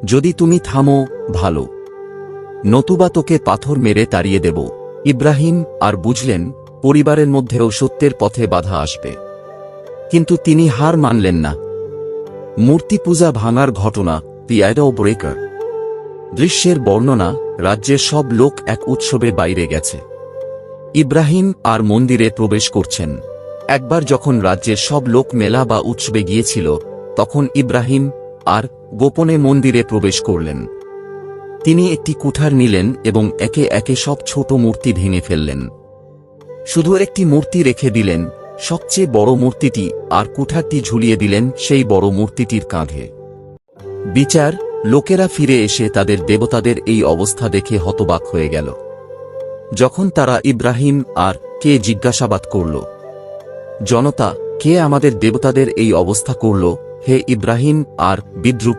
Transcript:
যদি তুমি থামো ভালো, নতুবা তোকে পাথর মেরে তাড়িয়ে দেব। ইব্রাহিম আর বুঝলেন পরিবারের মধ্যেও সত্যের পথে বাধা আসবে, কিন্তু তিনি হার মানলেন না। মূর্তি পূজা ভাঙার ঘটনা, দি আইডল ব্রেকার। দৃশ্যের বর্ণনা, রাজ্যের সব লোক এক উৎসবে বাইরে গেছে। ইব্রাহিম আর মন্দিরে প্রবেশ করছেন। একবার যখন রাজ্যের সব লোক মেলা বা উৎসবে গিয়েছিল, তখন ইব্রাহিম আর গোপনে মন্দিরে প্রবেশ করলেন। তিনি একটি কুঠার নিলেন এবং একে একে সব ছোট মূর্তি ভেঙে ফেললেন। শুধু একটি মূর্তি রেখে দিলেন, সবচেয়ে বড় মূর্তিটি, আর কুঠারটি ঝুলিয়ে দিলেন সেই বড় মূর্তিটির কাঁধে। বিচার, লোকেরা ফিরে এসে তাদের দেবতাদের এই অবস্থা দেখে হতবাক হয়ে গেল। যখন তারা ইব্রাহিম আর কে জিজ্ঞাসাবাদ করল, জনতা, কে আমাদের দেবতাদের এই অবস্থা করল? হে ইব্রাহিম আর বিদ্রুপ